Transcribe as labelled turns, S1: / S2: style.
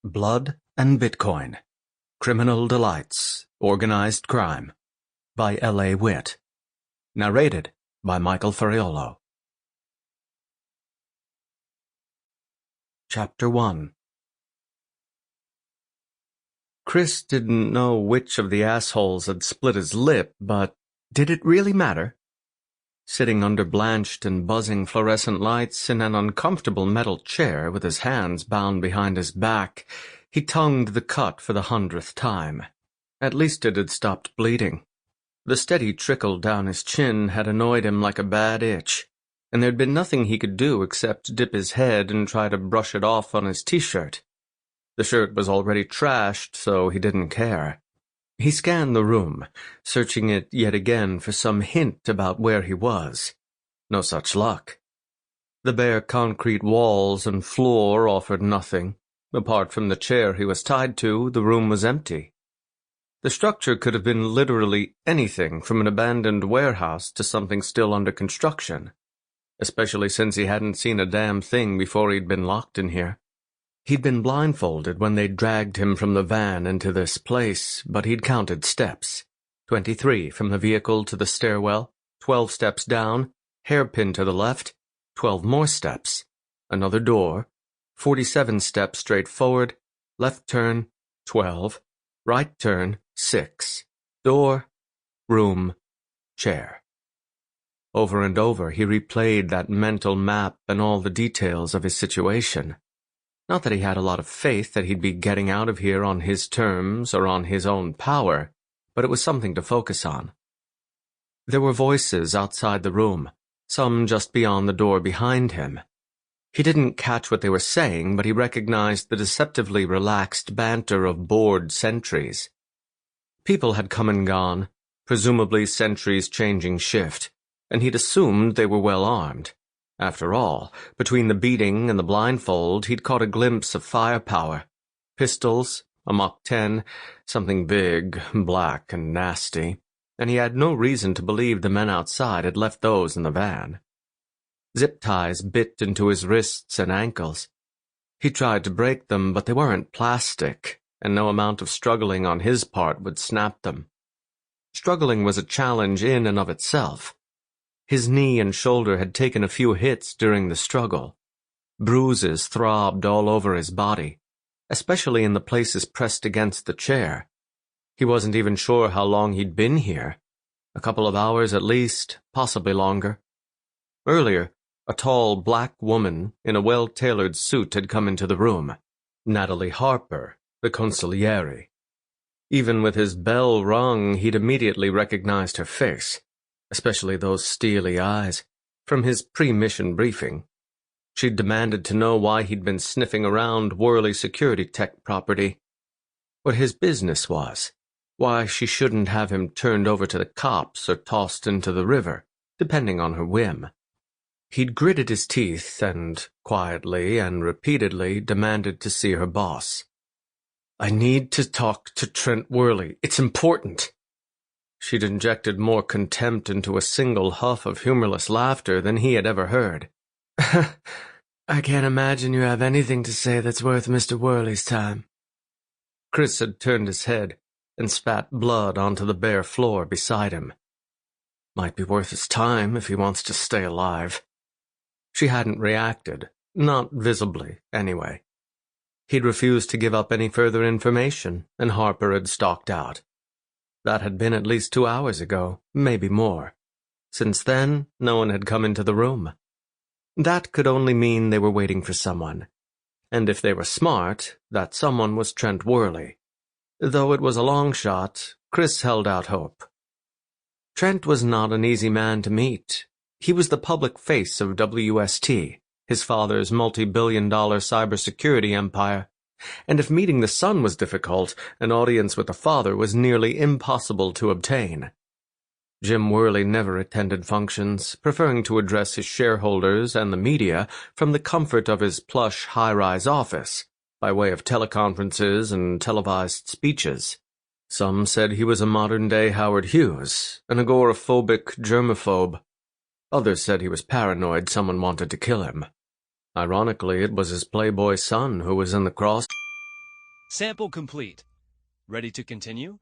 S1: Blood and Bitcoin, Criminal Delights, Organized Crime, by L.A. Witt. Narrated by Michael Ferraiuolo. Chapter 1. Chris didn't know which of the assholes had split his lip, but did it really matter? Sitting under blanched and buzzing fluorescent lights in an uncomfortable metal chair with his hands bound behind his back, he tongued the cut for the 100th time. At least it had stopped bleeding. The steady trickle down his chin had annoyed him like a bad itch, and there'd been nothing he could do except dip his head and try to brush it off on his t-shirt. The shirt was already trashed, so he didn't care. He scanned the room, searching it yet again for some hint about where he was. No such luck. The bare concrete walls and floor offered nothing. Apart from the chair he was tied to, the room was empty. The structure could have been literally anything from an abandoned warehouse to something still under construction, especially since he hadn't seen a damn thing before he'd been locked in here. He'd been blindfolded when they dragged him from the van into this place, but he'd counted steps. 23 from the vehicle to the stairwell, 12 steps down, hairpin to the left, 12 more steps, another door, 47 steps straight forward, left turn, 12, right turn, 6, door, room, chair. Over and over he replayed that mental map and all the details of his situation. Not that he had a lot of faith that he'd be getting out of here on his terms or on his own power, but it was something to focus on. There were voices outside the room, some just beyond the door behind him. He didn't catch what they were saying, but he recognized the deceptively relaxed banter of bored sentries. People had come and gone, presumably sentries changing shift, and he'd assumed they were well armed. After all, between the beating and the blindfold, he'd caught a glimpse of firepower. Pistols, a Mach 10, something big, black, and nasty, and he had no reason to believe the men outside had left those in the van. Zip ties bit into his wrists and ankles. He tried to break them, but they weren't plastic, and no amount of struggling on his part would snap them. Struggling was a challenge in and of itself. His knee and shoulder had taken a few hits during the struggle. Bruises throbbed all over his body, especially in the places pressed against the chair. He wasn't even sure how long he'd been here. A couple of hours at least, possibly longer. Earlier, a tall black woman in a well-tailored suit had come into the room. Natalie Harper, the consigliere. Even with his bell rung, he'd immediately recognized her face, especially those steely eyes, from his pre-mission briefing. She'd demanded to know why he'd been sniffing around Worley security tech property, what his business was, why she shouldn't have him turned over to the cops or tossed into the river, depending on her whim. He'd gritted his teeth and, quietly and repeatedly, demanded to see her boss. "I need to talk to Trent Worley. It's important." She'd injected more contempt into a single huff of humorless laughter than he had ever heard. "I can't imagine you have anything to say that's worth Mr. Worley's time." Chris had turned his head and spat blood onto the bare floor beside him. Might be worth his time if he wants to stay alive. She hadn't reacted, not visibly, anyway. He'd refused to give up any further information, and Harper had stalked out. That had been at least 2 hours ago, maybe more. Since then, no one had come into the room. That could only mean they were waiting for someone. And if they were smart, that someone was Trent Worley. Though it was a long shot, Chris held out hope. Trent was not an easy man to meet. He was the public face of WST, his father's multi-billion-dollar cybersecurity empire. And if meeting the son was difficult, an audience with the father was nearly impossible to obtain. Jim Worley never attended functions, preferring to address his shareholders and the media from the comfort of his plush high-rise office, by way of teleconferences and televised speeches. Some said he was a modern-day Howard Hughes, an agoraphobic germaphobe. Others said he was paranoid someone wanted to kill him. Ironically, it was his playboy son who was in the cross.
S2: Sample complete. Ready to continue?